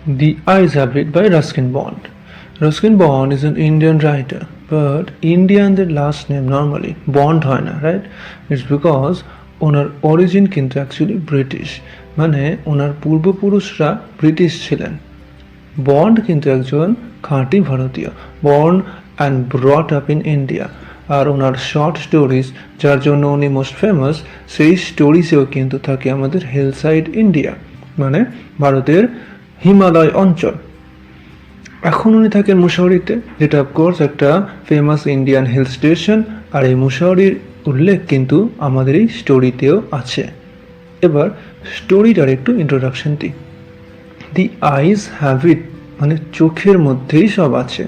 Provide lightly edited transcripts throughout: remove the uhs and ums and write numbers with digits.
The Eyes Habit by Ruskin Bond. Ruskin Bond is an Indian writer, but Indian the last name normally Bond হয় না, right? It's because owner origin কিন্তু actually British, মানে ওনার পূর্বপুরুষরা British ছিলেন। Bond কিন্তু একজন খাঁটি ভারতীয়, born and brought up in India. আর ওনার শর্ট স্টোরিজ যার জন্য উনি মোস্ট ফেমাস, সেই স্টোরিজেও কিন্তু থাকে আমাদের হিলসাইড ইন্ডিয়া, মানে ভারতের হিমালয় অঞ্চল। এখন উনি থাকেন মুশাওরিতে, যেটা অফকোর্স একটা ফেমাস ইন্ডিয়ান হিল স্টেশন, আর এই মুশাওরির উল্লেখ কিন্তু আমাদের এই স্টোরিতেও আছে। এবার স্টোরিটার একটু ইন্ট্রোডাকশন দিই। দি আইজ হ্যাভ ইট মানে চোখের মধ্যেই সব আছে,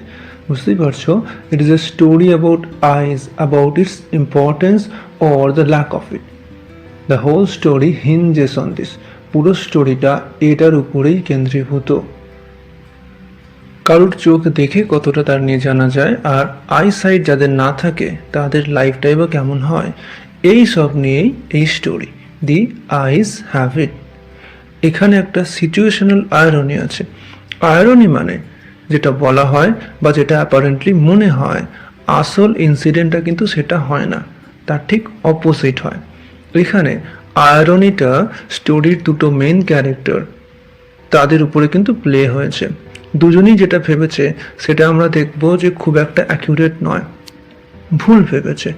বুঝতেই পারছো। It is a story about eyes, about its importance or the lack of it. The whole story hinges on this. পুরো স্টোরিটা এটার উপরেই কেন্দ্রীভূত। কারোর চোখ দেখে কতটা তার নিয়ে জানা যায়, আর আইসাইট যাদের না থাকে তাদের লাইফটাই বা কেমন হয়, এই সব নিয়েই এই story the eyes have it. এখানে একটা সিচুয়েশনাল আয়রনি আছে। আয়রনি মানে যেটা বলা হয় বা যেটা অ্যাপারেন্টলি মনে হয়, আসল ইনসিডেন্টটা কিন্তু সেটা হয় না, তার ঠিক অপোজিট হয়। এখানে আয়রনিটা স্টোরির দুটো মেন ক্যারেক্টার তাদের উপরে কিন্তু প্লে হয়েছে। দুজনই যেটা ভেবেছে সেটা আমরা দেখব যে খুব একটা অ্যাকিউরেট নয়, ভুল ভেবেছে।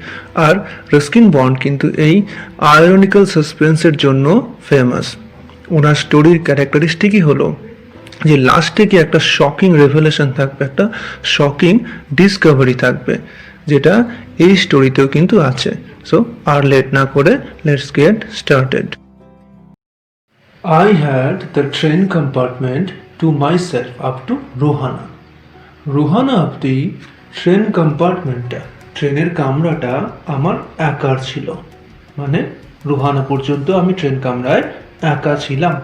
আর রাস্কিন বন্ড কিন্তু এই আয়রনিক্যাল সাসপেন্সের জন্য ফেমাস। ওনার স্টোরির ক্যারেক্টারিস্টিকই হলো যে লাস্টে কি একটা শকিং রেভেলেশন থাকবে, একটা শকিং ডিসকভারি থাকবে, যেটা এই স্টোরিতেও কিন্তু আছে। সো আর লেট না করে let's get started. I had the train compartment to myself up to Rohana. Rohana অবধি ট্রেন কম্পার্টমেন্টটা, ট্রেনের কামরাটা আমার একার ছিল, মানে রোহানা পর্যন্ত আমি ট্রেন কামরায় একা ছিলাম।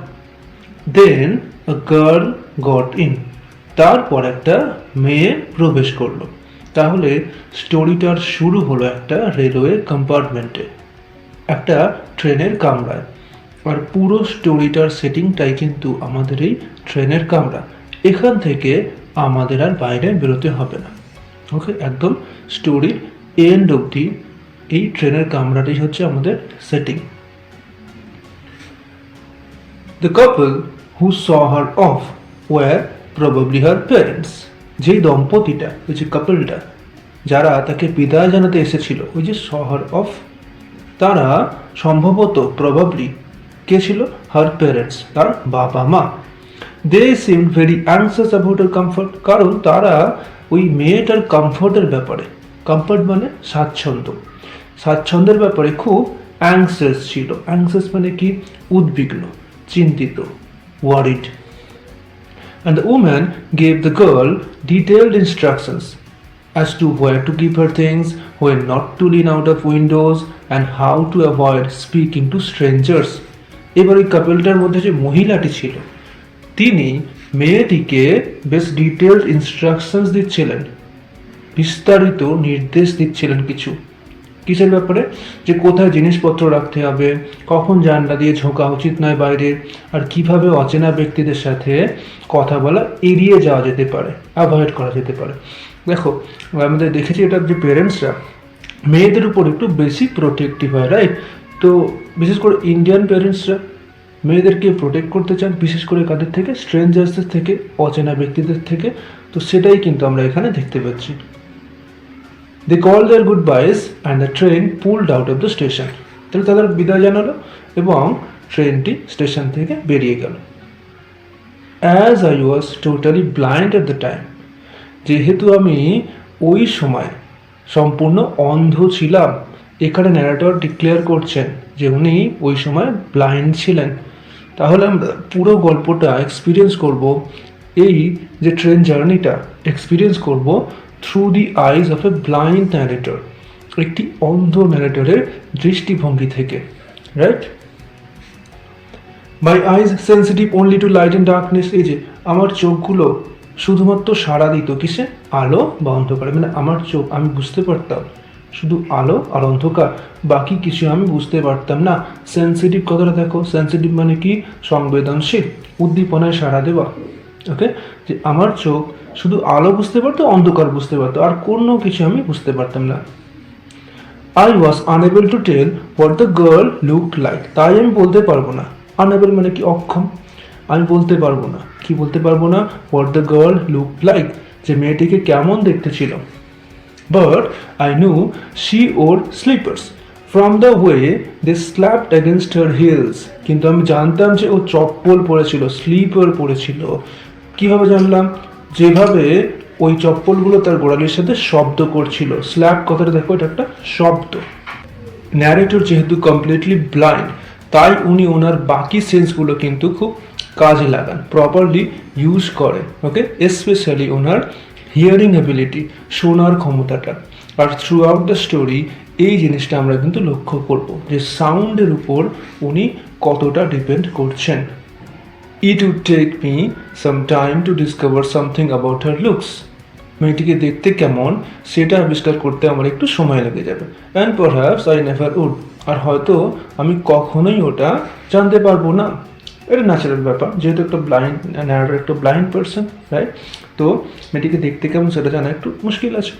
দেন আ গার্ল গট ইন, তারপর একটা মেয়ে প্রবেশ করলো। তাহলে স্টোরিটার শুরু হলো একটা রেলওয়ে কম্পার্টমেন্টে, একটা ট্রেনের কামরায়। আর পুরো স্টোরিটার সেটিংটাই কিন্তু আমাদের এই ট্রেনের কামরা। এখান থেকে আমাদের আর বাইরে বেরোতে হবে না। ওকে, একদম স্টোরির এন্ড অবধি এই ট্রেনের কামরাটাই হচ্ছে আমাদের setting. The couple who saw her off were probably her parents. যেই দম্পতিটা, ওই যে কাপলটা যারা তাকে বিদায় জানাতে এসেছিল, ওই যে স হার অফ, তারা সম্ভবত প্রবাবলি কে ছিল? হার প্যারেন্টস, তার বাবা মা। They seem very anxious about her comfort, কারণ তারা ওই মেয়েটার কমফর্টের ব্যাপারে, কমফর্ট মানে স্বাচ্ছন্দ্য, স্বাচ্ছন্দ্যের ব্যাপারে খুব অ্যাংসাস ছিল। অ্যাংসাস মানে কি? উদ্বিগ্ন, চিন্তিত, worried. And the woman gave the girl detailed instructions as to where to keep her things, when not to lean out of windows, and how to avoid speaking to strangers. এবার ওই কাপলটার মধ্যে যে মহিলাটি ছিল, তিনি মেয়েটিকে বেশ ডিটেলড ইনস্ট্রাকশনস দিচ্ছিলেন, বিস্তারিত নির্দেশ দিচ্ছিলেন কিছু। কিসের ব্যাপারে? যে কোথায় জিনিসপত্র রাখতে হবে, কখন জানলা দিয়ে ঝোঁকা উচিত নয় বাইরে, আর কিভাবে অচেনা ব্যক্তিদের সাথে কথা বলা এড়িয়ে যাওয়া যেতে পারে, অ্যাভয়েড করা যেতে পারে। দেখো, আমাদের দেখেছি এটা যে পেরেন্টসরা মেয়েদের উপর একটু বেশি প্রোটেক্টিভ হয়, রাইট? তো বিশেষ করে ইন্ডিয়ান পেরেন্টসরা মেয়েদেরকে প্রোটেক্ট করতে চান, বিশেষ করে কাদের থেকে? স্ট্রেঞ্জার্সদের থেকে, অচেনা ব্যক্তিদের থেকে। তো সেটাই কিন্তু আমরা এখানে দেখতে পাচ্ছি। They called their goodbyes and the train pulled out of the station. তাহলে তাদের বিদায় জানালো এবং ট্রেনটি স্টেশন থেকে বেরিয়ে গেল। As I was totally blind at the time, যেহেতু আমি ওই সময় সম্পূর্ণ অন্ধ ছিলাম, এখানে ন্যারেটর ডিক্লেয়ার করছেন যে উনি ওই সময় ব্লাইন্ড ছিলেন। তাহলে আমরা পুরো গল্পটা এক্সপিরিয়েন্স করব, এই যে ট্রেন জার্নিটা এক্সপিরিয়েন্স করব through the eyes of a blind narrator, একটি অন্ধ ন্যারেটরের দৃষ্টিভঙ্গি থেকে, right? My eyes sensitive only to light and darkness, এই যে আমার চোখগুলো শুধুমাত্র সাড়া দিত কিসে? আলো বা অন্ধকারে। মানে আমার চোখ, আমি বুঝতে পারতাম শুধু আলো আর অন্ধকার, বাকি কিছু আমি বুঝতে পারতাম না। সেন্সিটিভ কথাটা দেখো, সেন্সিটিভ মানে কি? সংবেদনশীল, উদ্দীপনায় সাড়া দেওয়া। ওকে, যে আমার চোখ শুধু আলো বুঝতে পারতো, অন্ধকার বুঝতে পারতো, আর কোনো কিছু আমি বুঝতে পারতাম না। I was unable to tell what the girl looked like. তাই আমি বলতে পারবো না। আনএবল মানে কি? অক্ষম। আমি বলতে পারবো না। কি বলতে পারবো না? What the girl looked like, যে মেয়েটিকে কেমন দেখতে ছিল। But I knew she wore slippers from the way they slapped against her heels. কিন্তু আমি জানতাম যে ও চপ্পল পরেছিল, স্লিপার পরেছিল। কিভাবে জানলাম? যেভাবে ওই চপ্পলগুলো তার গোড়ালির সাথে শব্দ করছিল। স্ল্যাপ কথাটা দেখো, এটা একটা শব্দ। ন্যারেটর যেহেতু কমপ্লিটলি ব্লাইন্ড, তাই উনি ওনার বাকি সেন্সগুলো কিন্তু খুব কাজে লাগান, প্রপারলি ইউজ করে। ওকে, স্পেশালি ওনার হিয়ারিং অ্যাবিলিটি, শোনার ক্ষমতাটা। আর থ্রু আউট দ্য স্টোরি এই জিনিসটা আমরা কিন্তু লক্ষ্য করব যে সাউন্ডের উপর উনি কতটা ডিপেন্ড করছেন। It would take me some time to discover something about her looks. মেয়েটিকে দেখতে কেমন সেটা আবিষ্কার করতে আমার একটু সময় লেগে যাবে। And perhaps I never would. আর হয়তো আমি কখনোই ওটা জানতে পারবো না। এটা ন্যাচারাল ব্যাপার, যেহেতু একটা ব্লাইন্ড ন্যারেটর, একটা ব্লাইন্ড পার্সন, রাইট? তো মেয়েটিকে দেখতে কেমন সেটা জানা একটু মুশকিল আছে।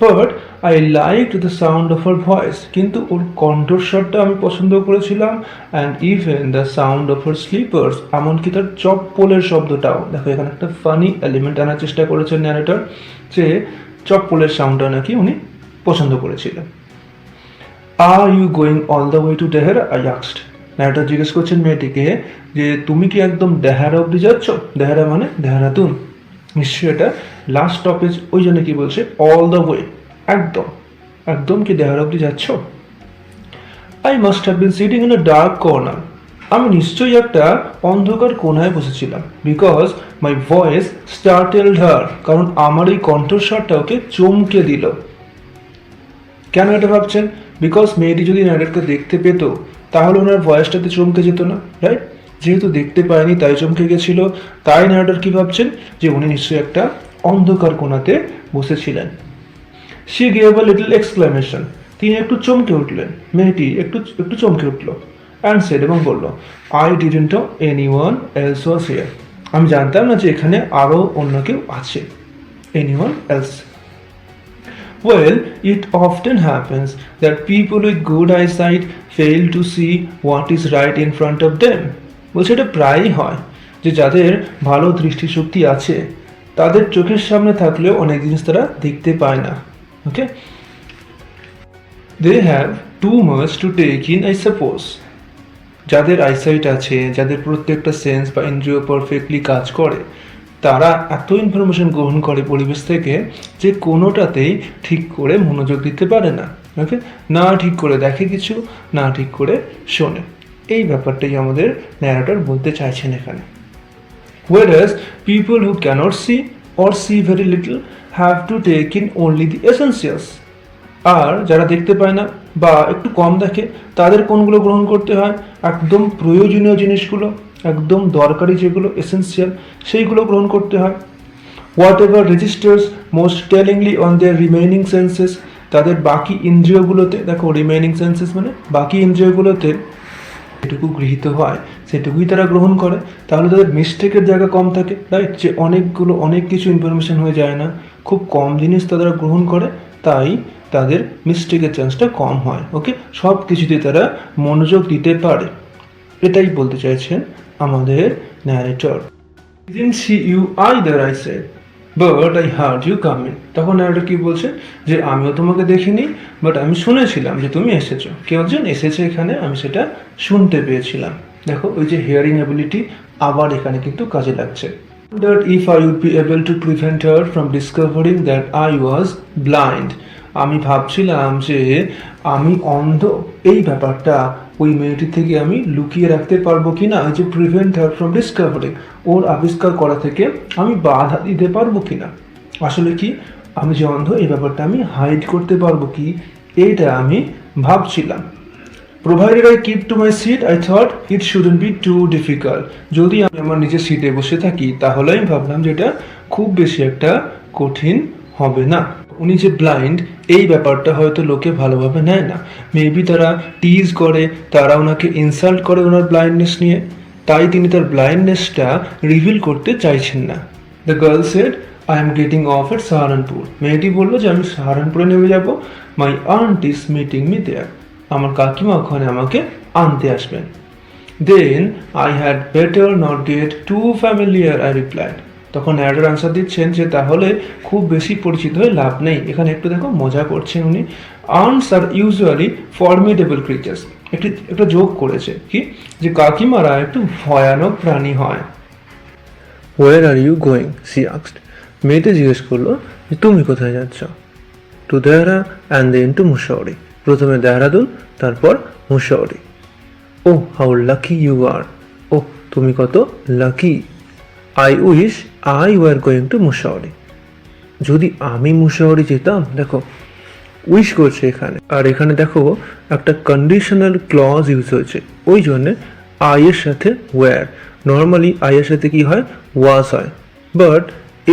But I like the sound of her voice. কিন্তু ওর কণ্ঠস্বরটা আমি পছন্দ করেছিলাম। And even the sound of her sleepers, এমনকি তার চপ্পলের শব্দটাও। দেখো, এখানে একটা ফানি এলিমেন্ট আনার চেষ্টা করেছেন ন্যারেটর, যে চপ্পলের সাউন্ডটা নাকি উনি পছন্দ করেছিলেন। Are you going all the way to Dehra? I asked. Narrator জিজ্ঞেস করছেন মেয়েটিকে যে তুমি কি একদম দেহারা অব্দি যাচ্ছ? দেহারা মানে দেহরাদুন। নিশ্চয়ই এটা লাস্ট স্টপেজ, ওই জন্য কি বলছে অল দ্য ওয়ে, একদম। একদম কি দেহারা অব্দি যাচ্ছ? I must have been sitting in a dark corner. আমি নিশ্চয়ই একটা অন্ধকার কোণায় বসেছিলাম। বিকজ মাই ভয়েস স্টার্টেলড হার, কারণ আমার এই কণ্ঠস্বরটা ওকে চমকে দিল। কেন এটা ভাবছেন? বিকজ মেয়েটি যদি ন্যারেটরকে দেখতে পেত, তাহলে ওনার ভয়েসটাতে চমকে যেত না, রাইট? যেহেতু দেখতে পায়নি তাই চমকে গেছিল। তাই ন্যারেটর কি ভাবছেন? যে উনি নিশ্চয়ই একটা অন্ধকার কোণাতে বসেছিলেন। She gave a little exclamation. তিনি একটু চমকে উঠলেন। মেয়েটি একটু একটু চমকে উঠল। অ্যান্ড সেড, এবং বলল, I didn't know anyone else was here. আমি জানতাম না যে এখানে আরও অন্য কেউ আছে। Anyone else? Well, it often happens that people with good eyesight fail to see what is right in front of them. বলছে এটা প্রায়ই হয় যে যাদের ভালো দৃষ্টিশক্তি আছে তাদের চোখের সামনে থাকলেও অনেক জিনিস তারা দেখতে পায় না। Okay, they have too much to take in, I suppose. যাদের আইসাইট আছে, যাদের প্রত্যেকটা সেন্স বা ইন্দ্রিয় পারফেক্টলি কাজ করে, তারা এত ইনফরমেশন গ্রহণ করে পরিবেশ থেকে যে কোনোটাতেই ঠিক করে মনোযোগ দিতে পারে না। ওকে, না ঠিক করে দেখে কিছু, না ঠিক করে শোনে। এই ব্যাপারটাই আমাদের ন্যারেটর বলতে চাইছেন এখানে। Whereas people who cannot see or see very little have to take in only the essentials. আর যারা দেখতে পায় না বা একটু কম দেখে, তাদের কোনগুলো গ্রহণ করতে হয়? একদম প্রয়োজনীয় জিনিসগুলো, একদম দরকারি যেগুলো এসেন্সিয়াল, সেইগুলো গ্রহণ করতে হয়। Whatever registers most tellingly on their remaining senses. তাদের বাকি ইন্দ্রিয়গুলোতে, দেখো রিমেইনিং সেন্সেস মানে বাকি ইন্দ্রিয়গুলোতে যেটুকু গৃহীত হয় সেটুকুই তারা গ্রহণ করে। তাহলে তাদের মিস্টেকের জায়গা কম থাকে, রাইট? যে অনেক কিছু ইনফরমেশন হয়ে যায় না, খুব কম জিনিস তারা গ্রহণ করে, তাই তাদের মিস্টেকের চান্সটা কম হয়। ওকে, সব কিছুতে তারা মনোযোগ দিতে পারে। এটাই বলতে চাইছেন আমাদের narrator. Didn't see you either, I said, but I heard you coming. তখন ন্যারেটর কি বলছে? যে আমিও তোমাকে দেখিনি, বাট আমি শুনেছিলাম যে তুমি এসেছো। কেউ একজন এসেছে এখানে, আমি সেটা শুনতে পেয়েছিলাম। দেখো, ওই যে হিয়ারিং অ্যাবিলিটি আবার এখানে কিন্তু কাজে লাগছে। That if I would be able to prevent her from discovering that I was blind. আমি ভাবছিলাম যে আমি অন্ধ, এই ব্যাপারটা ওই মেয়েটি থেকে আমি লুকিয়ে রাখতে পারবো কি না, ওই যে প্রিভেন্ট হার ফ্রম ডিসকভারিং, ওর আবিষ্কার করা থেকে আমি বাধা দিতে পারবো কি না। আসলে কি, আমি যে অন্ধ এই ব্যাপারটা আমি হাইড করতে পারবো কি, এইটা আমি ভাবছিলাম। Provided I keep to my seat, I thought it shouldn't be too difficult. যদি আমি আমার নিজের সিটে বসে থাকি তাহলে আমি ভাবলাম যে এটা খুব বেশি একটা কঠিন হবে না। উনি যে ব্লাইন্ড, এই ব্যাপারটা হয়তো লোকে ভালোভাবে নেয় না। মেবি তারা টিজ করে, তারা ওনাকে ইনসাল্ট করে ওনার ব্লাইন্ডনেস নিয়ে। তাই তিনি তার ব্লাইন্ডনেসটা রিভিল করতে চাইছেন না। The girl said, I am getting off at Saharanpur. মেয়েটি বলল যে আমি সাহারানপুরে নেমে যাব। My aunt is meeting me there. আমার কাকিমা ওখানে আমাকে আনতে আসবেন। Then I had better not get too familiar, I replied. তখন ন্যারেটর আনসার দিচ্ছেন যে তাহলে খুব বেশি পরিচিত হয়ে লাভ নেই। এখানে একটু দেখো মজা করছেন উনি। আন্টস আর ইউজুয়ালি ফর্মিডেবল ক্রিচার্স। একটা যোগ করেছে কি, যে কাকিমারা একটু ভয়ানক প্রাণী হয়। Where are you going, she asked. মেয়েতে জিজ্ঞেস করলো যে তুমি কোথায় যাচ্ছ। To Dehra and then to Mussoorie. প্রথমে দেহরাদুন, তারপর Mussoorie. Oh how lucky you are. Oh তুমি কত লাকি। I wish I were going to Mussoorie. যদি আমি মুশাওরি যেতাম, দেখো উইশ করছে এখানে, আর এখানে দেখো একটা কন্ডিশনাল ক্লজ ইউজ হয়েছে, ওই জন্যে আই এর সাথে ওয়্যার। নর্মালি আই এর সাথে কি হয়, ওয়াজ হয়, বাট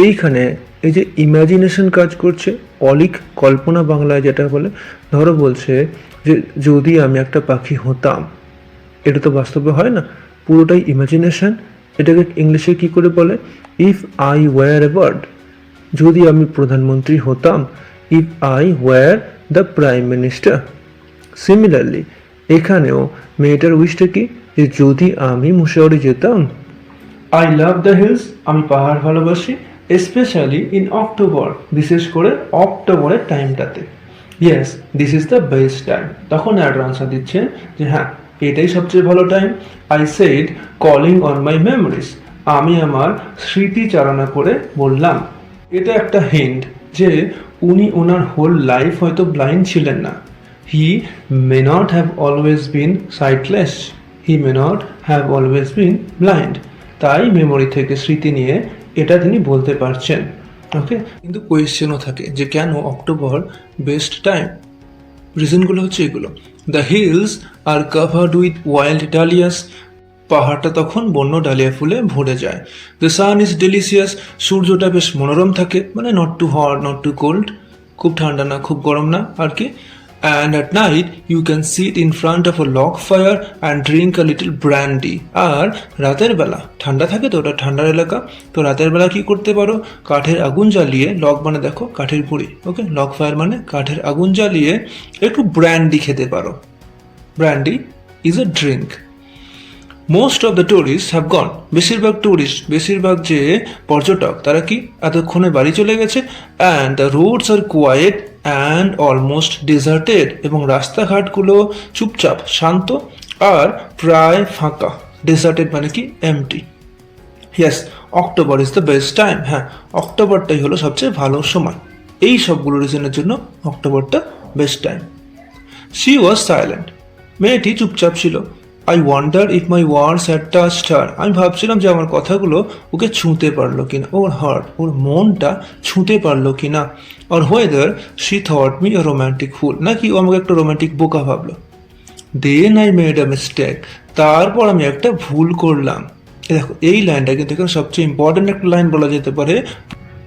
এইখানে এই যে ইমাজিনেশন কাজ করছে, অলিক কল্পনা বাংলায় যেটা বলে, ধরো বলছে যে যদি আমি একটা পাখি হতাম, এটা তো বাস্তবে হয় না, পুরোটাই ইমাজিনেশন। এটাকে ইংলিশে কি করে বলে, if I were a bird. যদি আমি প্রধানমন্ত্রী হতাম, if I were the prime minister. Similarly এখানেও মেয়েটার উইশটা কি, যে যদি আমি মুশাওরি যেতাম। আই লাভ দ্য হিলস, আমি পাহাড় ভালোবাসি, স্পেশালি ইন অক্টোবর, বিশেষ করে অক্টোবরের টাইমটাতে। Yes, this is the best time. তখন অ্যাড আনসার দিচ্ছে যে হ্যাঁ, এটাই সবচেয়ে ভালো time. I said calling on my memories, আমি আমার স্মৃতি চালনা করে বললাম। এটা একটা হিন্ট যে উনি ওনার হোল লাইফ হয়তো ব্লাইন্ড ছিলেন না। He may not have always been sightless, he may not have always been blind. তাই মেমোরি থেকে স্মৃতি নিয়ে এটা তিনি বলতে পারছেন। ওকে, কিন্তু কোয়েশ্চেনও থাকে যে কেন অক্টোবর বেস্ট টাইম। রিজনগুলো হচ্ছে এগুলো। The hills are covered with wild dahlias, পাহাড়টা তখন বন্য ডালিয়া ফুলে ভরে যায়। দ্য সান ইজ ডেলিসিয়াস, সূর্যটা বেশ মনোরম থাকে, মানে not too hot not too cold, খুব ঠান্ডা না খুব গরম না আর কি। And at night you can sit in front of a log fire and drink a little brandy. আর রাতের বেলা ঠান্ডা থাকে তো, ওটা ঠান্ডার এলাকা, তো রাতের বেলা কি করতে পারো, কাঠের আগুন জ্বালিয়ে, লগ মানে দেখো কাঠের গুঁড়ি, ওকে, লগ ফায়ার মানে কাঠের আগুন জ্বালিয়ে একটু ব্র্যান্ডি খেতে পারো। Brandy is a drink. Most of the tourists have gone, বেশিরভাগ যে পর্যটক তারা কি এতক্ষণে বাড়ি চলে গেছে। And the roads are quiet and almost deserted, এবং রাস্তাঘাটগুলো চুপচাপ শান্ত আর প্রায় ফাঁকা। ডিজার্টেড মানে কি empty. Yes, October is the best time. হ্যাঁ, অক্টোবরটাই হলো সবচেয়ে ভালো সময়। এই সবগুলো রিজনের জন্য অক্টোবরটা best time. She was silent, মেয়েটি চুপচাপ ছিল। I wonder if my words had touched her, আমি ভাবছিলাম যে আমার কথাগুলো ওকে ছুঁতে পারলো কিনা, ওর হার্ট, ওর মনটা ছুঁতে পারলো কিনা। আর whether she thought me a romantic fool, নাকি ও আমাকে একটা রোম্যান্টিক বোকা ভাবলো। Then I made a mistake, তারপর আমি একটা ভুল করলাম। দেখো এই লাইনটা কিন্তু এখানে সবচেয়ে ইম্পর্টেন্ট একটা লাইন বলা যেতে পারে,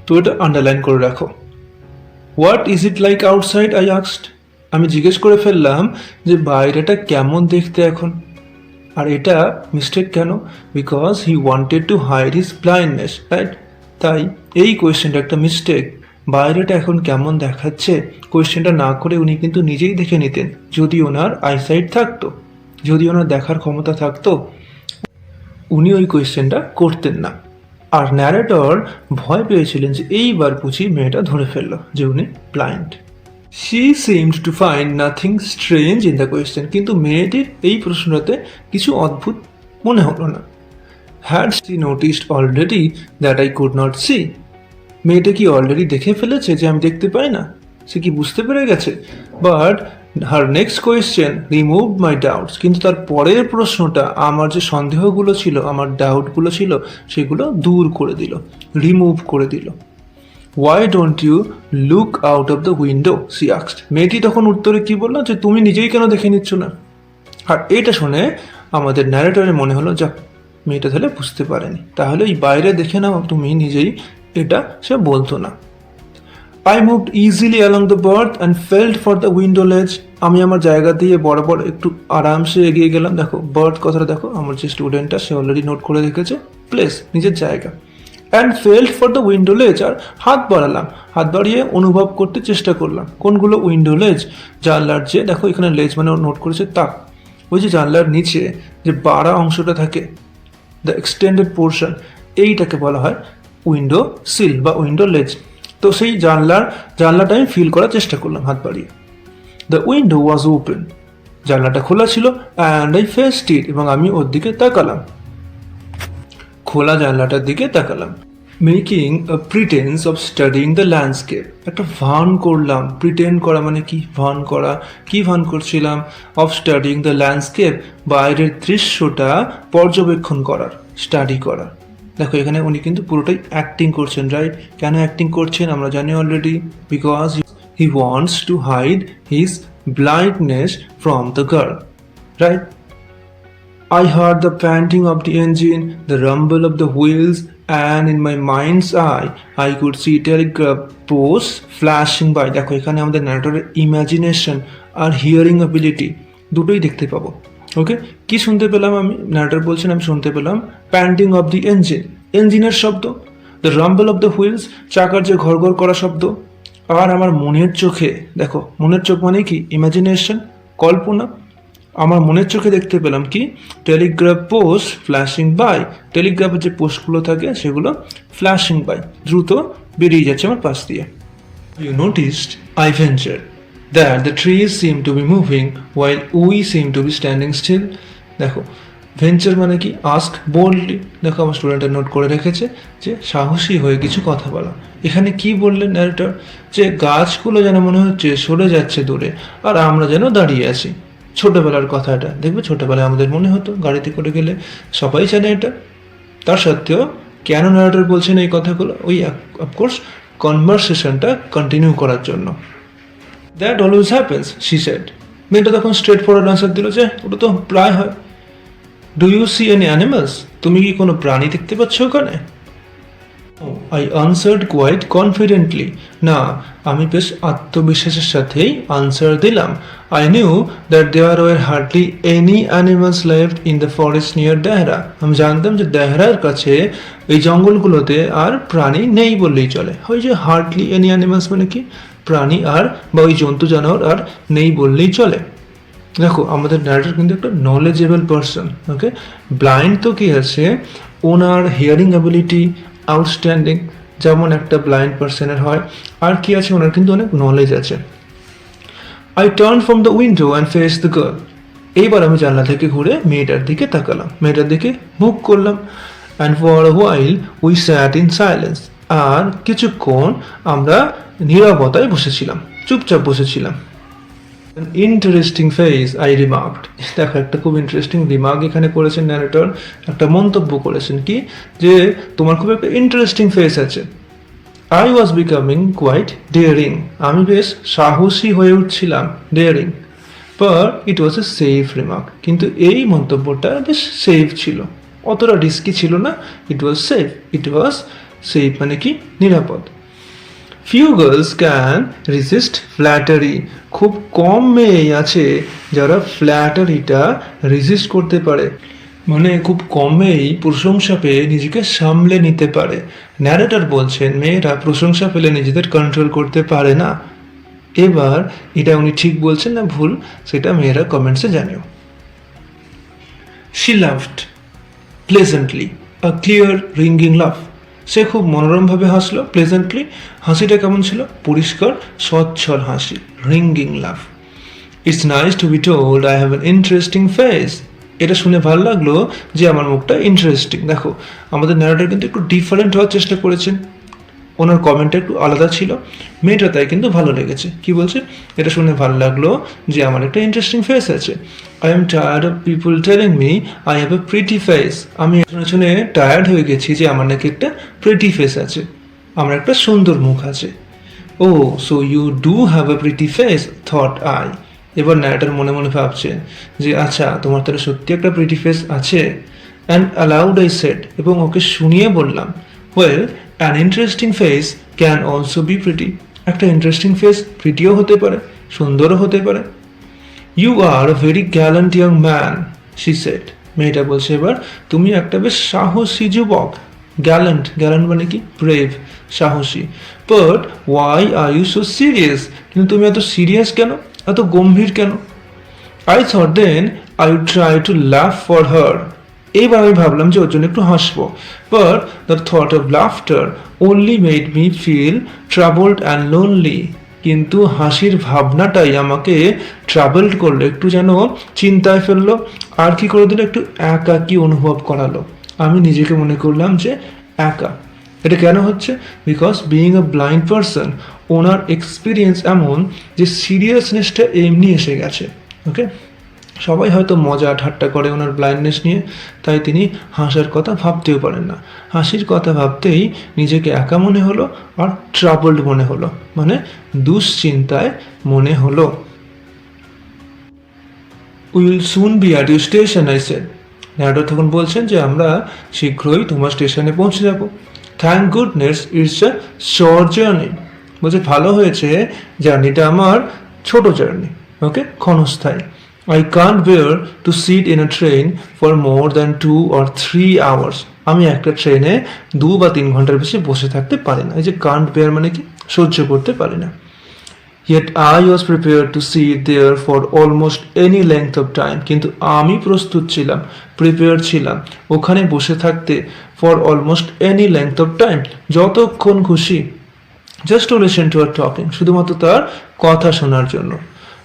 তো এটা আন্ডারলাইন করে রাখো। What is it like outside, I asked, আমি জিজ্ঞেস করে ফেললাম যে বাইরেটা কেমন দেখতে এখন। আর এটা মিস্টেক কেন, because he wanted to hide his blindness, right. তাই এই কোয়েশ্চেনটা একটা মিস্টেক। বাইরেটা এখন কেমন দেখাচ্ছে, কোয়েশ্চেনটা না করে উনি কিন্তু নিজেই দেখে নিতেন, যদি ওনার আইসাইট থাকতো, যদি ওনার দেখার ক্ষমতা থাকতো, উনি ওই কোয়েশ্চেনটা করতেন না। আর ন্যারেটর ভয় পেয়েছিলেন যে এইবার বুঝি মেয়েটা ধরে ফেললো যে উনি blind. She seemed to find nothing strange in the question, কিন্তু মেয়েটির এই প্রশ্নটাতে কিছু অদ্ভুত মনে হলো না। Had she noticed already that I could not see, মেয়েটা কি অলরেডি দেখে ফেলেছে যে আমি দেখতে পাই না, সে কি বুঝতে পেরে গেছে। But her next question remove my doubts, কিন্তু তার পরের প্রশ্নটা আমার যে সন্দেহগুলো ছিল, আমার ডাউটগুলো ছিল, সেগুলো দূর করে দিল, রিমুভ করে দিল। Why don't you look out of the window, she asked, মেয়েটি তখন উত্তরে কি বললো, যে তুমি নিজেই কেন দেখে নিচ্ছ না। আর এটা শুনে আমাদের ন্যারেটরের মনে হলো, যাক মেয়েটা তাহলে বুঝতে পারেনি, তাহলে এই বাইরে দেখে নাও তুমি নিজেই, এটা সে বলতো না। I moved easily along the berth and felt for the window ledge. আমি আমার জায়গা দিয়ে বরাবর একটু আরামসে এগিয়ে গেলাম। দেখো বার্ড কথাটা দেখো, আমার যে স্টুডেন্টটা সে অলরেডি নোট করে রেখেছে প্লেস নিজের জায়গা। And felt for the window লেজ, আর হাত বাড়ালাম, হাত বাড়িয়ে অনুভব করতে চেষ্টা করলাম কোনগুলো উইন্ডো লেজ, জানলার যে দেখো এখানে লেজ মানে নোট করেছে তাক, ওই যে জানলার নিচে যে বাড়া অংশটা থাকে, দ্য এক্সটেন্ডেড পোর্শন, এইটাকে বলা হয় উইন্ডো সিল বা উইন্ডো লেজ। তো সেই জানলাটা আমি ফিল করার চেষ্টা করলাম হাত বাড়িয়ে। দ্য উইন্ডো ওয়াজ ওপেন, জানলাটা খোলা ছিল, অ্যান্ড আই ফেসড ইট, এবং আমি ওর দিকে তাকালাম, খোলা জানলাটার দিকে তাকালাম। Making a pretence of studying the landscape, একটা ভান করলাম, প্রিটেন্ড করা মানে কি, ভান করা, কি ভান করছিলাম, অফ স্টাডিং দ্য ল্যান্ডস্কেপ, বাইরের দৃশ্যটা পর্যবেক্ষণ করার, স্টাডি করার। দেখো এখানে উনি কিন্তু পুরোটাই অ্যাক্টিং করছেন, রাইট? কেন অ্যাক্টিং করছেন আমরা জানি already, because he wants to hide his blindness from the girl, right? I heard the panting of the engine, the rumble of the wheels, and in my mind's eye, I could see telegraph posts flashing by. দেখো এখানে আমাদের ন্যারেটরের imagination আর hearing ability দুটোই দেখতে পাবো। ওকে, কি শুনতে পেলাম আমি? ন্যারেটর বলছেন আমি শুনতে পেলাম প্যান্টিং অফ দি ইঞ্জিন, ইঞ্জিনের শব্দ, the rumble of the wheels, চাকার যে ঘর করা শব্দ, আর আমার মনের চোখে, দেখো মনের চোখ মানে কি, ইমাজিনেশন, কল্পনা, আমার মনের চোখে দেখতে পেলাম কি, টেলিগ্রাফ পোস্ট ফ্ল্যাশিং বাই, টেলিগ্রাফের যে পোস্টগুলো থাকে সেগুলো ফ্ল্যাশিং বাই, দ্রুত বেরিয়ে যাচ্ছে আমার পাশ দিয়ে। You noticed, I venture, that the trees seem to be moving while we seem to be standing still. দেখো ভেঞ্চার মানে কি, আস্ক বোল্ডলি। দেখো আমার স্টুডেন্টরা নোট করে রেখেছে যে সাহসী হয়ে কিছু কথা বলা। এখানে কি বললেন ন্যারেটর, যে গাছগুলো যেন মনে হচ্ছে সরে যাচ্ছে দূরে, আর আমরা যেন দাঁড়িয়ে আছি। ছোটবেলার কথাটা দেখবে, ছোটবেলায় আমাদের মনে হতো গাড়িতে করে গেলে, সবাই জানে এটা। তার সত্ত্বেও কেন ন্যারেটর বলছেন এই কথাগুলো? ওই অফকোর্স কনভারসেশনটা কন্টিনিউ করার জন্য। That always happens, she said. মেয়েটা তখন স্ট্রেট ফরওয়ার্ড আনসার দিল যে ওটা তো প্রায় হয়। Do you see any animals, তুমি কি কোনো প্রাণী দেখতে পাচ্ছ ওখানে? আই আনসার্ড কোয়াইট কনফিডেন্টলি, না আমি বেশ আত্মবিশ্বাসের সাথেই আনসার দিলাম। I knew that there were hardly any animals left in the forest near Dehra, আমি জানতাম যে দেহরার কাছে এই জঙ্গলগুলোতে আর প্রাণী নেই বললেই চলে। ওই যে হার্ডলি এনি অ্যানিমালস মানে কি, প্রাণী আর বা ওই জন্তু জানোয়ার আর নেই বললেই চলে। দেখো আমাদের ন্যারেটর কিন্তু একটা নলেজেবল পারসন। ওকে, ব্লাইন্ড তো কি আছে, ওনার হিয়ারিং অ্যাবিলিটি আউটস্ট্যান্ডিং, যেমন একটা ব্লাইন্ড পার্সনের হয়, আর কি আছে, ওনার কিন্তু অনেক নলেজ আছে। I turn from the window and face the girl, এইবার আমি জানলা থেকে ঘুরে মেয়েটার দিকে তাকালাম, মেয়েটার দিকে মুখ করলাম। And for a while we sat in silence, আর কিছুক্ষণ আমরা নীরবতায় বসেছিলাম, চুপচাপ বসেছিলাম। Interesting face, I remarked. দেখো একটা খুব ইন্টারেস্টিং রিমার্ক এখানে করেছেন ন্যারেটর, একটা মন্তব্য করেছেন কি, যে তোমার খুব একটা ইন্টারেস্টিং ফেস আছে। I was becoming quite daring, আমি বেশ সাহসী হয়ে উঠছিলাম, daring. But it was a safe remark, কিন্তু এই মন্তব্যটা বেশ সেফ ছিল, অতটা রিস্কি ছিল না। ইট was safe, it was safe মানে কি, নিরাপদ। Few girls can resist flattery, খুব কম মেয়েই আছে যারা ফ্ল্যাটারিটা রেজিস্ট করতে পারে, মানে খুব কম মেয়েই প্রশংসা পেয়ে নিজেকে সামলে নিতে পারে। ন্যারেটর বলছেন মেয়েরা প্রশংসা পেলে নিজেদের কন্ট্রোল করতে পারে না। এবার এটা উনি ঠিক বলছেন না ভুল, সেটা মেয়েরা কমেন্টসে জানিও। She laughed pleasantly, a clear ringing laugh, সে খুব মনোরমভাবে হাসলো। প্লেজেন্টলি, হাসিটা কেমন ছিল, পরিষ্কার সচ্ছল হাসি, ringing love. It's nice to be told I have an interesting face, এটা শুনে ভালো লাগলো যে আমার মুখটা ইন্টারেস্টিং। দেখো আমাদের ন্যারেটর কিন্তু একটু ডিফারেন্ট হওয়ার চেষ্টা করেছেন, ওনার কমেন্টটা একটু আলাদা ছিল, মেয়েটা তাই কিন্তু ভালো লেগেছে। কি বলছে, এটা শুনে ভালো লাগলো যে আমার একটা ইন্টারেস্টিং ফেস আছে। I am tired of people telling me I have a pretty face, আমি শুনে টায়ার্ড হয়ে গেছি যে আমার নাকি একটা প্রিটি ফেস আছে, আমার একটা সুন্দর মুখ আছে। Oh so you do have a pretty face, thought I. এবার ন্যারেটর মনে মনে ভাবছে যে আচ্ছা তোমার তাহলে সত্যি একটা প্রিটি ফেস আছে। অ্যান্ড অ্যালাউড আই সেড, এবং ওকে শুনিয়ে বললাম, well an interesting face can also be pretty, একটা ইন্টারেস্টিং ফেস প্রিটিও হতে পারে, সুন্দরও হতে পারে। You are a very gallant young man, she said. মেয়েটা বলছে এবার, তুমি একটা বেশ সাহসী যুবক। গ্যালেন্ট, গ্যালেন্ট মানে কি? ব্রেভ, সাহসী। But why are you so serious? কিন্তু তুমি এত সিরিয়াস কেন, এত গম্ভীর কেন? I thought then I would try to laugh for her. এইবার আমি ভাবলাম যে ওর জন্য একটু হাসবো। But the thought of laughter only made me feel troubled and lonely. কিন্তু হাসির ভাবনাটাই আমাকে ট্রাভেলড করলো, একটু যেন চিন্তায় ফেললো, আর কি করে দিল, একটু একাকী অনুভব করালো। আমি নিজেকে মনে করলাম যে একা। এটা কেন হচ্ছে? Because being a blind person, owner experience এমন যে সিরিয়াসনেসটা এমনি এসে গেছে। ওকে, সবাই হয়তো মজা ঠাট্টা করে ওনার ব্লাইন্ডনেস নিয়ে, তাই তিনি হাসার কথা ভাবতেও পারেন না। হাসির কথা ভাবতেই নিজেকে একা মনে হলো আর ট্রাবলড মনে হলো, মানে দুশ্চিন্তায় মনে হলো। Will soon be at you station, I said. Narrator তখন বলছেন যে আমরা শীঘ্রই তোমার স্টেশনে পৌঁছে যাব। Thank goodness it's a short journey. বলছে ভালো হয়েছে জার্নিটা আমার ছোট জার্নি, ওকে, ক্ষণস্থায়ী। I can't bear to sit in a train for more than 2 or 3 hours. আমি একটা ট্রেনে 2 বা 3 ঘন্টার বেশি বসে থাকতে পারি না। এই যে can't bear মানে কি? সহ্য করতে পারি না। Yet I was prepared to sit there for almost any length of time. কিন্তু আমি প্রস্তুত ছিলাম, প্রিপেয়ার ছিলাম ওখানে বসে থাকতে for almost any length of time, যতক্ষণ খুশি। Just to listen to her talking, শুধুমাত্র তার কথা শোনার জন্য।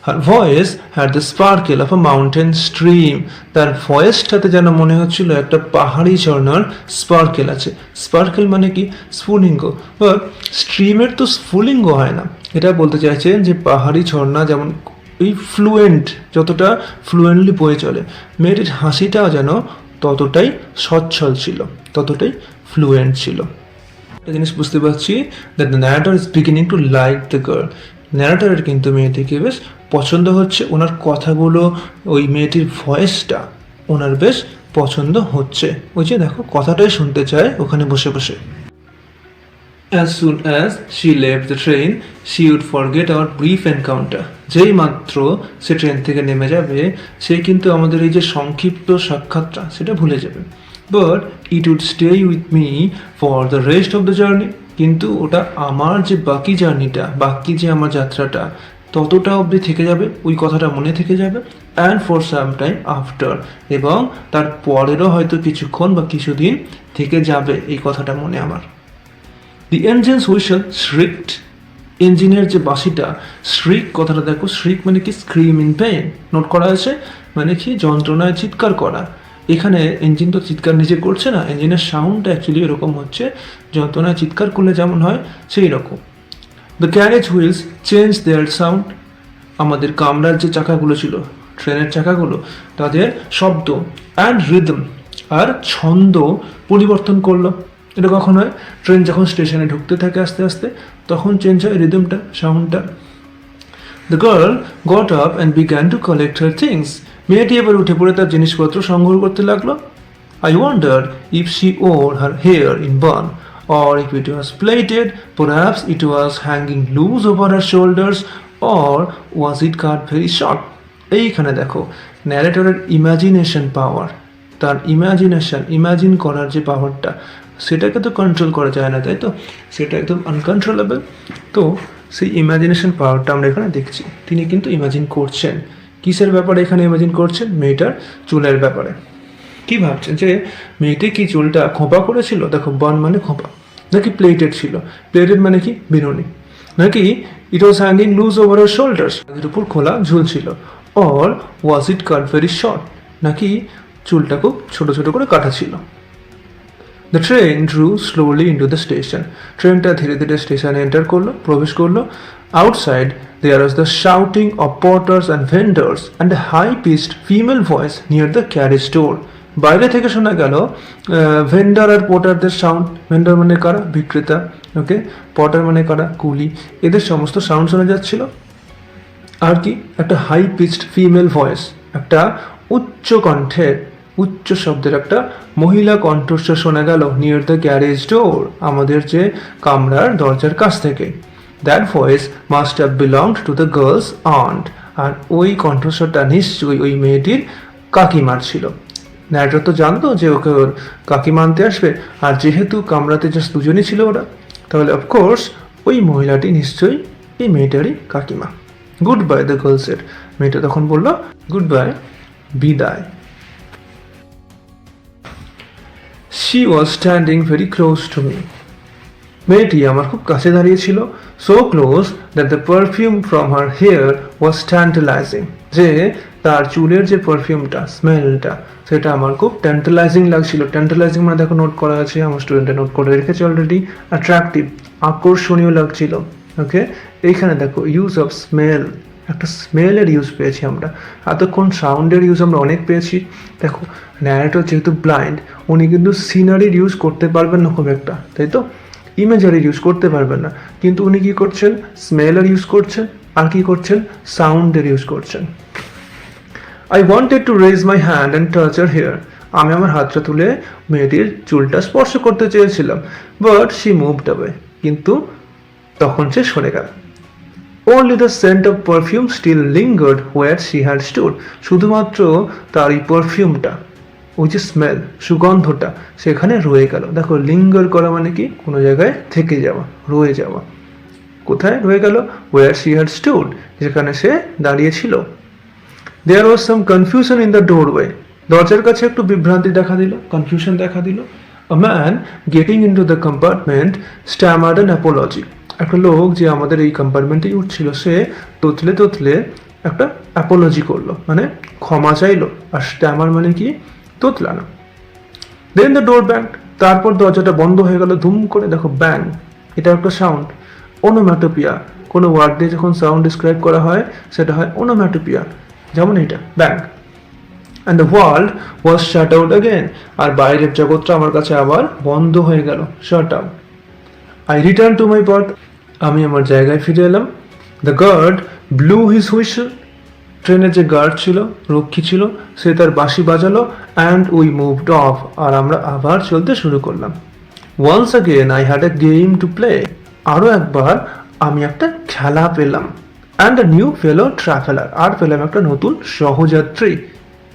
Her voice had the sparkle of a mountain stream. তার ভয়েসটাতে যেন মনে হচ্ছিল একটা পাহাড়ি ঝর্ণার স্পার্কেল আছে। স্পার্কেল মানে কি? স্ফুলিঙ্গ। বাট স্ট্রিমের তো স্ফুলিঙ্গ হয় না। এটা বলতে চাইছেন যে পাহাড়ি ঝর্ণা যেমন এই ফ্লুয়েন্ট, যতটা ফ্লুয়েন্টলি বয়ে চলে, মেয়েটির হাসিটাও যেন ততটাই সচ্ছল ছিল, ততটাই ফ্লুয়েন্ট ছিল। একটা জিনিস বুঝতে পারছি, that the narrator is beginning to like the girl. ন্যারেটরের কিন্তু মেয়েটিকে বেশ পছন্দ হচ্ছে, ওনার কথাগুলো, ওই মেয়েটির ভয়েসটা ওনার বেশ পছন্দ হচ্ছে। ওই যে দেখো কথাটাই শুনতে চায় ওখানে বসে বসে। As soon as she left the train, she would forget our brief encounter. যেই মাত্র সে ট্রেন থেকে নেমে যাবে, সে কিন্তু আমাদের এই যে সংক্ষিপ্ত সাক্ষাৎটা সেটা ভুলে যাবে। But it would stay with me for the rest of the journey. কিন্তু ওটা আমার যে বাকি জার্নিটা, বাকি যে আমার যাত্রাটা, ততটা অবধি থেকে যাবে, ওই কথাটা মনে থেকে যাবে। And for some time after, এবং তার পরেরও হয়তো কিছুক্ষণ বা কিছুদিন থেকে যাবে এই কথাটা মনে আমার। দি এঞ্জিনস হুইসেল শ্রিকড। ইঞ্জিনের যে বাঁশিটা, শ্রিক কথাটা দেখো, শ্রিক মানে কি? Scream in pain. নোট করা আছে মানে কি? যন্ত্রণায় চিৎকার করা। এখানে ইঞ্জিন তো চিৎকার নিজে করছে না, ইঞ্জিনের সাউন্ডটা অ্যাকচুয়ালি এরকম হচ্ছে, যন্ত্রণায় চিৎকার করলে যেমন হয় সেই রকম। The carriage wheels change their sound. আমাদের কামরার যে চাকাগুলো ছিল, ট্রেনের চাকাগুলো, তাদের শব্দ অ্যান্ড রিদম, আর ছন্দ পরিবর্তন করলো। এটা কখন হয়? ট্রেন যখন স্টেশনে ঢুকতে থাকে আস্তে আস্তে, তখন চেঞ্জ হয় রিদমটা, সাউন্ডটা। The girl got up and began to collect her things. মেয়েটি এবার উঠে পড়ে তার জিনিসপত্র সংগ্রহ করতে লাগলো। I wondered if she wore her hair in bun, or if it was plaited, perhaps it was hanging loose over her shoulders, or was it cut very short. এইখানে দেখো ন্যারেটরের ইমাজিনেশন পাওয়ার, তার ইমাজিন করার যে পাওয়ারটা, সেটাকে তো কন্ট্রোল করা যায় না, তাই তো? সেটা একদম আনকন্ট্রোলেবল। তো সেই ইমাজিনেশন পাওয়ারটা আমরা এখানে দেখছি। তিনি কিন্তু ইমাজিন করছেন। কিসের ব্যাপারে এখানে ইমাজিন করছেন? মেয়েটার চুলের ব্যাপারে। কি ভাবছেন যে মেয়েটি কি চুলটা খোঁপা করেছিল? দেখো, বান মানে খোঁপা, নাকি প্লেটেড ছিল? প্লেটেড মানে কি? বিনুনি। নাকি it was hanging loose over her shoulders, তাদের উপর খোলা ঝুল ছিল। Or was it cut very short, নাকি চুলটা খুব ছোট ছোট করে কাটা ছিল। The train drew slowly into the station. ট্রেনটা ধীরে ধীরে স্টেশনে এন্টার করলো, প্রবেশ করলো। Outside there was the shouting of porters and vendors and a high-pitched female voice near the carriage door. বাইরে থেকে শোনা গেল ভেন্ডার আর পোর্টারদের সাউন্ড। ভেন্ডার মানে কারা? বিক্রেতা। ওকে, পটার মানে কারা? কুলি। এদের সমস্ত সাউন্ড শোনা যাচ্ছিল। আর কি? একটা হাই পিচড ফিমেল ভয়েস, একটা উচ্চ কণ্ঠের, উচ্চ শব্দের একটা মহিলা কণ্ঠস্বর শোনা গেল নিয়ার দ্য গ্যারেজ ডোর, আমাদের যে কামরার দরজার কাছ থেকে। That voice must have belonged to the girl's aunt. আর ওই কণ্ঠস্বরটা নিশ্চয়ই ওই মেয়েটির কাকিমার ছিল। ন্যারেটর তো জানতো যে ওকে ওর কাকিমা আনতে আসবে, আর যেহেতু কামরাতে জাস্ট দুজনই ছিল ওরা, তাহলে অফকোর্স ওই মহিলাটি নিশ্চয়ই এই মেয়েটারই কাকিমা। Goodbye, the girl said. মেয়েটা তখন বলল গুড বাই, বিদায়। She was standing very close to me. মেয়েটি আমার খুব কাছে দাঁড়িয়েছিল, so close that the perfume from her hair was tantalising, যে তার চুলের যে পারফিউমটা, স্মেলটা, সেটা আমার খুব ট্যান্টালাইজিং লাগছিল। ট্যান্টালাইজিং মানে দেখো নোট করা আছে, আমার স্টুডেন্টে নোট করে রেখেছে অলরেডি। অ্যাট্রাকটিভ, আকর্ষণীয় লাগছিল। ওকে, এইখানে দেখো ইউজ অফ স্মেল, একটা স্মেলের ইউজ পেয়েছি আমরা। এতক্ষণ সাউন্ডের ইউজ আমরা অনেক পেয়েছি। দেখো ন্যারেটর যেহেতু ব্লাইন্ড, উনি কিন্তু সিনারির ইউজ করতে পারবেন না খুব একটা, তাই তো, ইমেজারির ইউজ করতে পারবেন না, কিন্তু উনি কি করছেন, স্মেলের ইউজ করছেন, আর কি করছেন, সাউন্ডের ইউজ করছেন। I wanted to raise my hand and touch her hair. আমি আমার হাতটা তুলে মেয়েটির চুলটা স্পর্শ করতে চেয়েছিলাম, বাট শি মুভড অ্যাওয়ে, কিন্তু তখন সে সরে গেল। Only the scent of perfume still lingered where she had stood. শুধুমাত্র তার এই পারফিউমটা, ওই যে স্মেল, সুগন্ধটা সেখানে রয়ে গেল। দেখো লিঙ্গার করা মানে কি, কোনো জায়গায় থেকে যাওয়া, রয়ে যাওয়া। কোথায় রয়ে গেল, where she had stood, যেখানে সে দাঁড়িয়েছিল। There was some confusion in the doorway. দরজার কাছে একটু বিভ্রান্তি দেখা দিল, কনফিউশন দেখা দিল। A man getting into the compartment stammered an apology. একটা লোক যে আমাদের এই কম্পার্টমেন্টেই উঠছিল, সে তোতলে তোতলে একটা অ্যাপোলজি করলো, মানে ক্ষমা চাইলো। আর স্ট্যামার মানে কি, তোতলানো। দেন দ্য ডোর ব্যাং, তারপর দরজাটা বন্ধ হয়ে গেল ধুম করে। দেখো ব্যাং, এটা একটা সাউন্ড। ওনোম্যাটোপিয়া, কোনো ওয়ার্ড দিয়ে যখন সাউন্ড ডিসক্রাইব করা হয় সেটা হয় ওনোম্যাটোপিয়া, যেমন এটা bang. And the world was shut out again, আর বাইরের জগৎটা আমার কাছে আবার বন্ধ হয়ে গেল, shut out. I return to my part, আমি আমার জায়গায় ফিরে এলাম। The guard blew his whistle, ট্রেনের যে গার্ড ছিল, রক্ষী ছিল, সে তার বাঁশি বাজালো। অ্যান্ড উই মুভড অফ, আর আমরা আবার চলতে শুরু করলাম। Once again I had a game to play, আরও একবার আমি একটা খেলা পেলাম। And a new fellow traveller, আর পেলাম একটা নতুন সহযাত্রী।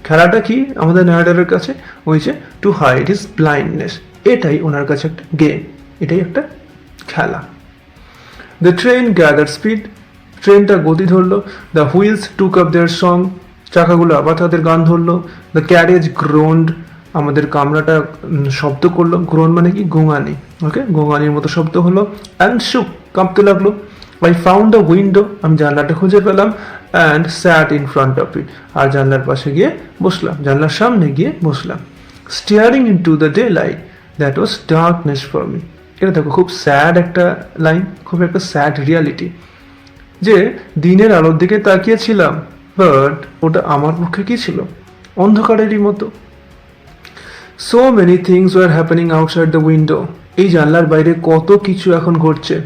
খেলাটা কি আমাদের ন্যারেটরের কাছে, ওই যে টু হাইড হিজ ব্লাইন্ডনেস, এটাই ওনার কাছে একটা গেম, এটাই একটা খেলা। দ্য ট্রেন গ্যাদার স্পিড, ট্রেনটা গতি ধরলো। The wheels took up their song, চাকাগুলো আবার তাদের গান ধরলো। দ্য ক্যারেজ গ্রোন্ড, আমাদের কামরাটা শব্দ করলো। গ্রোন মানে কি, গোঙানি। ওকে, গোঙানির মতো শব্দ হলো। অ্যান্ড শুক, কাঁপতে লাগলো। আই ফাউন্ড দ্য উইন্ডো, আমি জানলাটা খুঁজে পেলাম। And sat in front of it, আর জানলার পাশে গিয়ে বসলাম, জানলার সামনে গিয়ে বসলাম। Staring into the daylight that was darkness for me. এটা দেখো খুব স্যাড একটা লাইন, খুব একটা স্যাড রিয়ালিটি, যে দিনের আলোর দিকে তাকিয়েছিলাম, বাট ওটা আমার পক্ষে কি ছিল, অন্ধকারেরই মতো। So many things were happening outside the window, এই জানলার বাইরে কত কিছু এখন ঘটছে।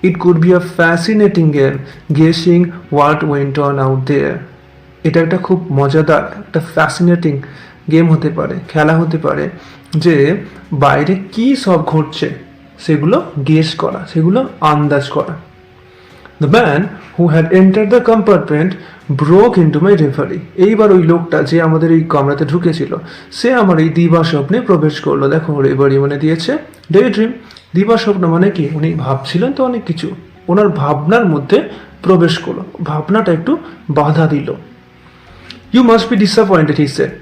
It could be a fascinating game guessing what went on out there. এটা একটা খুব মজাদার, একটা ফ্যাসিনেটিং গেম হতে পারে, খেলা হতে পারে, যে বাইরে কি সব ঘটছে সেগুলো গেস করা, সেগুলো আন্দাজ করা। The man who had enter the compartment broke into my reverie. এইবার ওই লোকটা যে আমাদের এই কামরাতে ঢুকেছিল, সে আমার এই দিবা স্বপ্নে প্রবেশ করলো। দেখো রেভারি মানে দিয়েছে ডে ড্রিম। দিবা স্বপ্ন মানে কি, উনি ভাবছিলেন তো অনেক কিছু, ওনার ভাবনার মধ্যে প্রবেশ করলো, ভাবনাটা একটু বাধা দিল। You must be disappointed he said.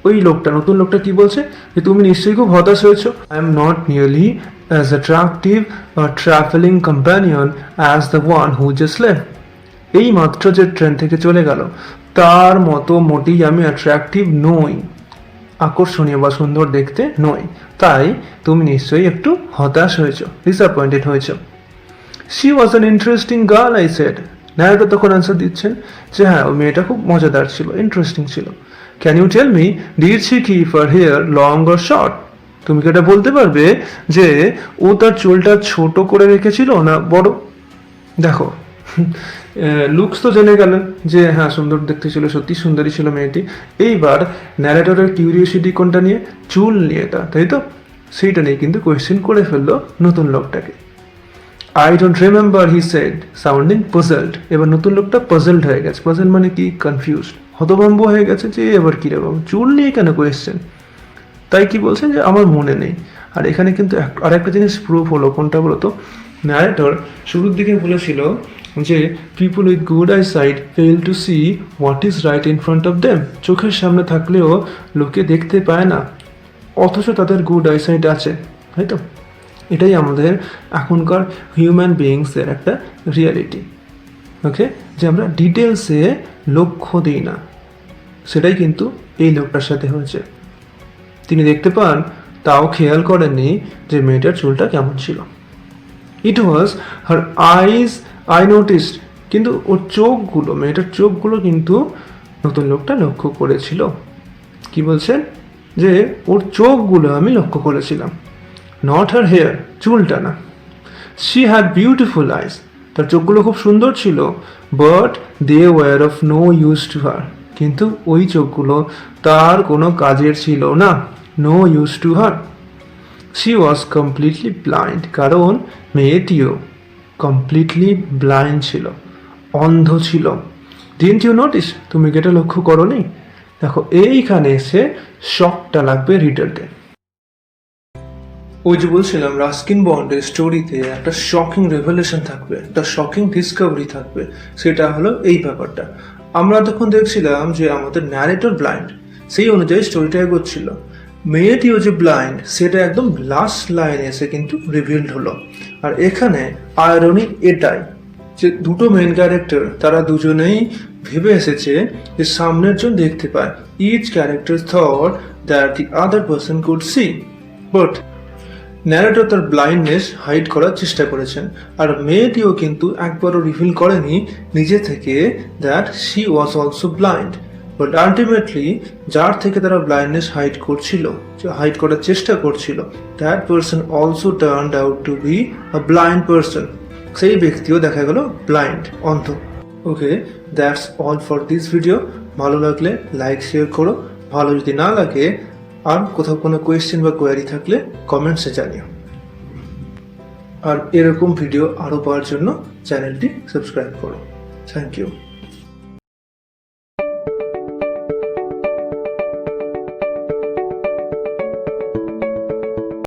ওই লোকটা, নতুন লোকটা কি বলছে, যে তুমি নিশ্চয়ই খুব হতাশ হয়েছো। I am not nearly as attractive a travelling companion as the one who just left. এই মাত্র যে ট্রেন থেকে চলে গেল, তার মতো মোটেই আমি অ্যাট্রাকটিভ নই, আকর্ষণীয় বা সুন্দর দেখতে নই। তাই তুমি নিশ্চয়ই একটু হতাশ হয়েছো, ডিসঅ্যাপয়েন্টেড হয়েছো। She was an interesting girl I said. Narrator তখন অ্যান্সার দিচ্ছেন যে হ্যাঁ, ওই মেয়েটা খুব মজাদার ছিল, ইন্টারেস্টিং ছিল। Can you tell me did she keep her hair long or short? তুমি কি এটা বলতে পারবে যে ও তার চুলটা ছোট করে রেখেছিল না বড়? দেখো লুকস তো জেনে গেলেন যে হ্যাঁ সুন্দর দেখতে ছিল, সত্যি সুন্দরী ছিল মেয়েটি। এইবার ন্যারেটরের কিউরিওসিটি কোনটা নিয়ে, চুল নিয়ে, তাই তো, সেইটা নিয়ে কিন্তু কোয়েশ্চেন করে ফেললো নতুন লোকটাকে। I don't remember he said, sounding puzzled. এবার নতুন লোকটা পাজলড হয়ে গেছে। পাজল মানে কি? কনফিউজড, হতভম্ব হয়ে গেছে যে এবার কী রে বাবু, চুল নিয়ে কেন কোয়েশ্চেন। তাই কি বলছেন যে আমার মনে নেই। আর এখানে কিন্তু আরেকটা জিনিস প্রুফ হলো, কোনটা বলতো, ন্যারেটর শুরুর দিকে বলেছিল যে people with good eyesight fail to see what is right in front of them. চোখের সামনে থাকলেও লোকে দেখতে পায় না, অথচ তাদের গুড আই সাইট আছে, তাই তো? এটাই আমাদের এখনকার হিউম্যান বিইংসের একটা রিয়ালিটি। ওকে, যে আমরা ডিটেলসে লক্ষ্য দিই না, সেটাই কিন্তু এই লোকটার সাথে হয়েছে। তিনি দেখতে পান, তাও খেয়াল করেননি যে মেয়েটার চুলটা কেমন ছিল। ইট ওয়াজ হার আইজ আই নোটিসড, কিন্তু ওর চোখগুলো, মেয়েটার চোখগুলো কিন্তু নতুন লোকটা লক্ষ্য করেছিল। কি বলছেন? যে ওর চোখগুলো আমি লক্ষ্য করেছিলাম, নট হার হেয়ার, চুলটা না। শি হ্যাড বিউটিফুল আইস, তার চোখগুলো খুব সুন্দর ছিল, but they were of no use to her, কিন্তু ওই চোখগুলো তার কোনো কাজের ছিল না, no use to her. She was completely blind, কারণ মেয়েটিও কমপ্লিটলি ব্লাইন্ড ছিল, অন্ধ ছিল। ডিডন্ট ইউ নোটিস, তুমি কি এটা লক্ষ্য করো নি? দেখো, এইখানে এসে শকটা লাগবে রিডারকে। ওই যে বলছিলাম, রাস্কিন বন্ডের স্টোরিতে একটা শকিং রেভেলেশন থাকবে, একটা শকিং ডিসকভারি থাকবে। সেটা হলো এই ব্যাপারটা। আমরা তখন দেখছিলাম যে আমাদের ন্যারেটর ব্লাইন্ড, সেই অনুযায়ী স্টোরিটা এগোচ্ছিল। মেয়েটিও যে ব্লাইন্ড সেটা একদম লাস্ট লাইনে এসে কিন্তু রিভিলড হলো। আর এখানে আয়রনি এটাই যে দুটো মেন ক্যারেক্টার, তারা দুজনেই ভেবে এসেছে যে সামনের জন দেখতে পায়। Each character thought that the other person could see, but narrator তার ব্লাইন্ডনেস হাইড করার চেষ্টা করেছেন। আর মেয়েটিও কিন্তু একবারও রিভিল করেনি নিজে থেকে that she was also blind. But ultimately যার থেকে তারা ব্লাইন্ডনেস হাইড করার চেষ্টা করছিল, that person also turned out to be a blind person. সেই ব্যক্তিও দেখা গেল ব্লাইন্ড, অন্ধ। Okay, that's all for this video. ভালো লাগলে লাইক শেয়ার করো, ভালো যদি না লাগে আর কোথাও কোনো কোয়েশ্চেন বা কোয়ারি থাকলে কমেন্টসে জানিও। আর এরকম ভিডিও আরও পাওয়ার জন্য চ্যানেলটি সাবস্ক্রাইব করো। Thank you.